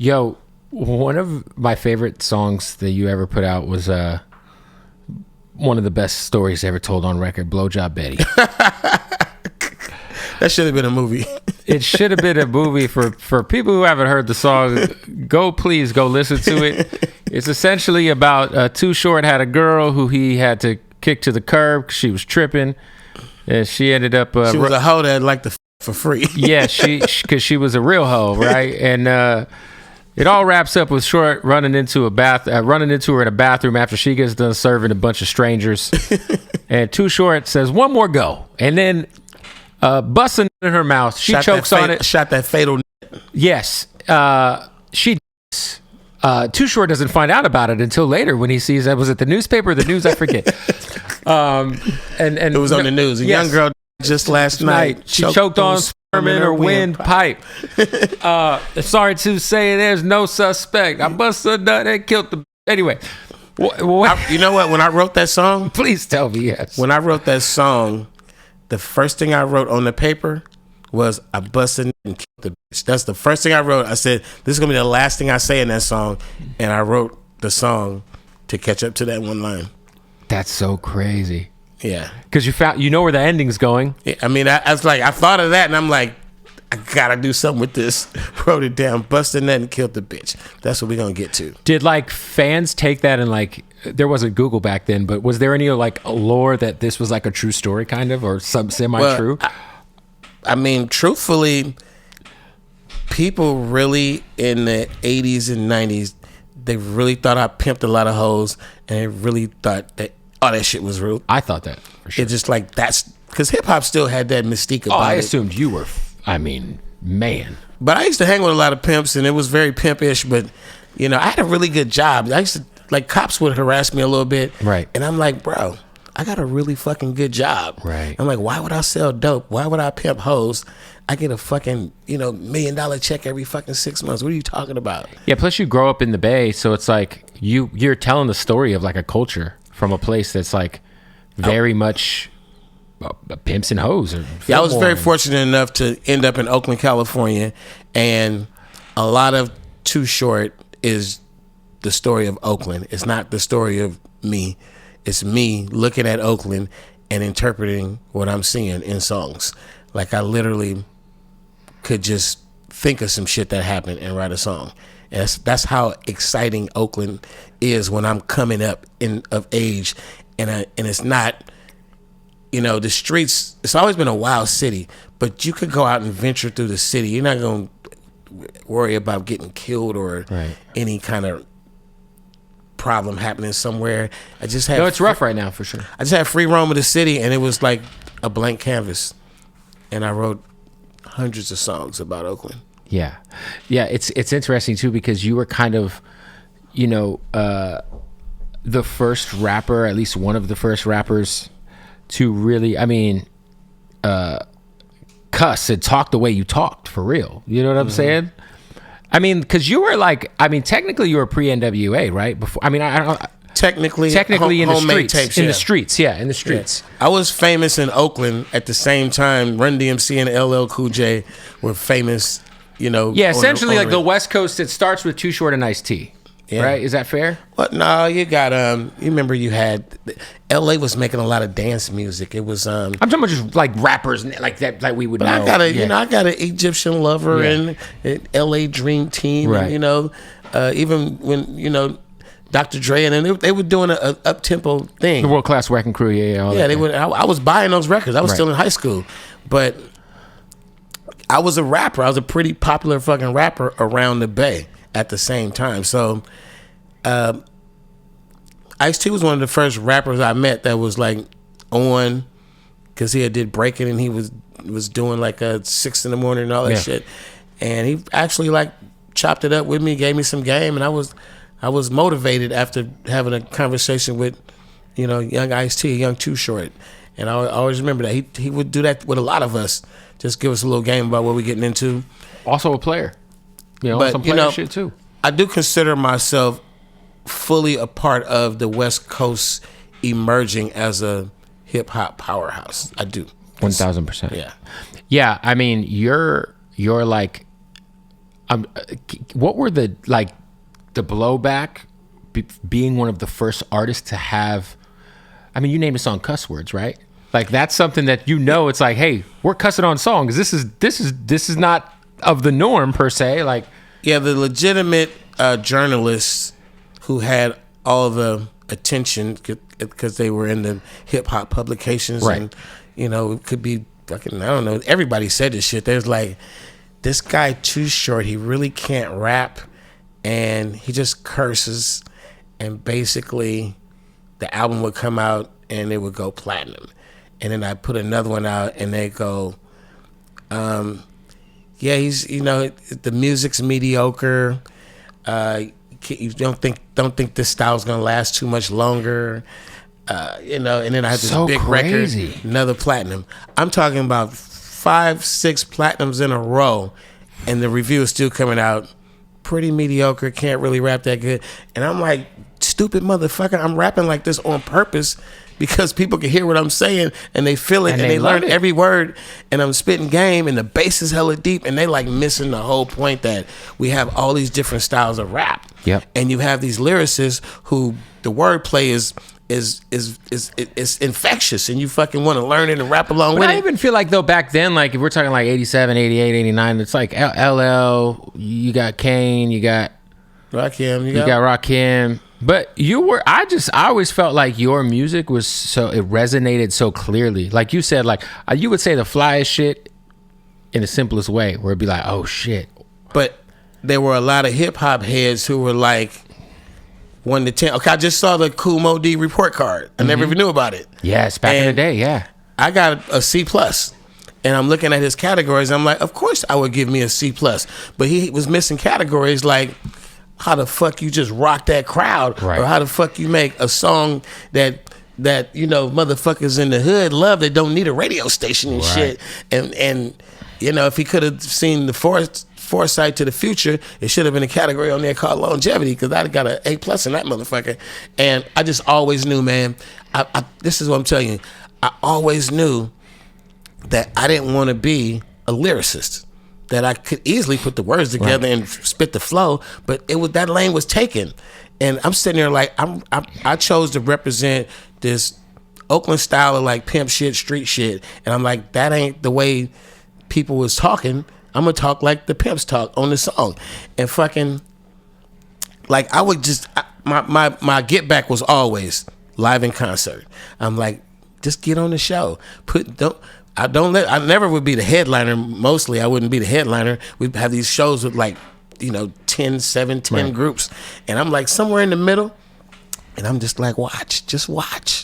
Yo, one of my favorite songs that you ever put out was one of the best stories ever told on record, Blowjob Betty. That should have been a movie. It should have been a movie for people who haven't heard the song. Please go listen to it. It's essentially about Too Short had a girl who he had to kick to the curb 'cause she was tripping, and she ended up. She was a hoe that liked to for free. Yeah, because she was a real hoe, right? And it all wraps up with Short running into her in a bathroom after she gets done serving a bunch of strangers, and Too Short says one more go, and then. Busting in her mouth. She chokes on it. Shot that fatal. Yes. She. Too Short doesn't find out about it until later when he sees that was it the newspaper or the news, I forget. And it was on the news. A young girl just last night. She choked on sperm in her windpipe. Sorry to say, there's no suspect. I busted a nut and killed the. Anyway. You know what? When I wrote that song, please tell me yes. When I wrote that song. The first thing I wrote on the paper was I busted and killed the bitch. That's the first thing I wrote. I said, this is going to be the last thing I say in that song. And I wrote the song to catch up to that one line. That's so crazy. Yeah. Because you know where the ending's going. Yeah, I mean, I was like, I thought of that and I'm like, I got to do something with this. Wrote it down, busted that and killed the bitch. That's what we're going to get to. Did fans take that and there wasn't Google back then, but was there any lore that this was a true story kind of or some semi-true? Well, I mean, truthfully, people really in the 80s and 90s, they really thought I pimped a lot of hoes and they really thought that that shit was real. I thought that for sure. It's just that's because hip hop still had that mystique about it. I assumed you were, man. But I used to hang with a lot of pimps and it was very pimpish, but I had a really good job. I used to cops would harass me a little bit. Right. And I'm like, bro, I got a really fucking good job. Right. I'm like, why would I sell dope? Why would I pimp hoes? I get a fucking, $1 million check every fucking 6 months. What are you talking about? Yeah, plus you grow up in the Bay, so it's you're telling the story of a culture from a place that's very much pimps and hoes. Yeah, I was very fortunate enough to end up in Oakland, California, and a lot of Too Short is the story of Oakland. It's not the story of me. It's me looking at Oakland and interpreting what I'm seeing in songs. I literally could just think of some shit that happened and write a song. And that's how exciting Oakland is when I'm coming up of age. And it's not, the streets, it's always been a wild city, but you could go out and venture through the city. You're not going to worry about getting killed or any kind of problem happening somewhere. I just had it's rough right now for sure. I just had free roam of the city and it was like a blank canvas, and I wrote hundreds of songs about Oakland. Yeah it's interesting too because you were kind of the first rapper, at least one of the first rappers to really cuss and talk the way you talked for real. You know what I'm saying? Because you were technically you were pre-NWA, right? Before, I don't. Technically in the streets. Tapes, in the streets, yeah, in the streets. Yeah. I was famous in Oakland at the same time. Run DMC and LL Cool J were famous, Yeah, essentially the West Coast. It starts with Too Short and Ice-T. Yeah. Right? Is that fair? Well, no, you got you remember you had LA was making a lot of dance music. It was I'm talking about just rappers that we would know. I got I got an Egyptian Lover and LA Dream Team, right. And, even when Dr. Dre and they were doing a up tempo thing. The World Class Wrecking Crew, yeah, they would. I was buying those records. I was still in high school, but I was a rapper. I was a pretty popular fucking rapper around the Bay at the same time. So Ice-T was one of the first rappers I met that was on, because he did breaking and he was doing a 6 a.m. and all that shit. And he actually chopped it up with me, gave me some game, and I was motivated after having a conversation with young Ice-T, young Too Short. And I always remember that he would do that with a lot of us, just give us a little game about what we're getting into. Also a player. But some player shit too. I do consider myself fully a part of the West Coast emerging as a hip hop powerhouse. I do. 1000%. Yeah. Yeah. You're what were the blowback being one of the first artists to have? I mean, you named a song "Cuss Words," right? Like that's something that it's like, hey, we're cussing on songs. This is not of the norm per se. Like, yeah, the legitimate journalists who had all the attention because they were in the hip hop publications, right. And it could be fucking, I don't know. Everybody said this shit. There's like, this guy Too Short. He really can't rap, and he just curses, and basically, the album would come out and it would go platinum, and then I put another one out and they go, yeah, he's the music's mediocre. You don't think this style's gonna last too much longer, and then I had this big crazy record, another platinum. I'm talking about 5-6 platinums in a row, and the review is still coming out pretty mediocre. Can't really rap that good, and I'm like, stupid motherfucker, I'm rapping like this on purpose because people can hear what I'm saying and they feel it and they learn every word, and I'm spitting game and the bass is hella deep, and they like missing the whole point that we have all these different styles of rap. Yep. And you have these lyricists who the wordplay is infectious, and you fucking want to learn it and rap along with it. I even feel like though back then, like if we're talking like 87, 88, 89, it's like LL, you got Kane, you got Rakim, you got Rakim. But I always felt like your music was it resonated so clearly. Like you said, like you would say the flyest shit in the simplest way, where it'd be like, oh shit. But there were a lot of hip hop heads who were like 1 to 10. Okay, I just saw the Kool Mo D report card. I never even knew about it. Yes, back in the day, yeah. I got a C+. And I'm looking at his categories. I'm like, of course I would give me a C+. But he was missing categories like, how the fuck you just rock that crowd, right. Or how the fuck you make a song that motherfuckers in the hood love that don't need a radio station and right. shit. And if he could have seen the foresight to the future, it should have been a category on there called longevity, because I'd got an A+ in that motherfucker. And I just always knew, man. This is what I'm telling you. I always knew that I didn't want to be a lyricist. That I could easily put the words together right. And spit the flow, but that lane was taken, and I'm sitting there like I chose to represent this Oakland style of like pimp shit, street shit, and I'm like, that ain't the way people was talking. I'm gonna talk like the pimps talk on the song, and fucking like I would just my get back was always live in concert. I'm like, just get on the show. I never would be the headliner. Mostly I wouldn't be the headliner. We'd have these shows with like, 10 right. groups. And I'm like somewhere in the middle. And I'm just like, just watch.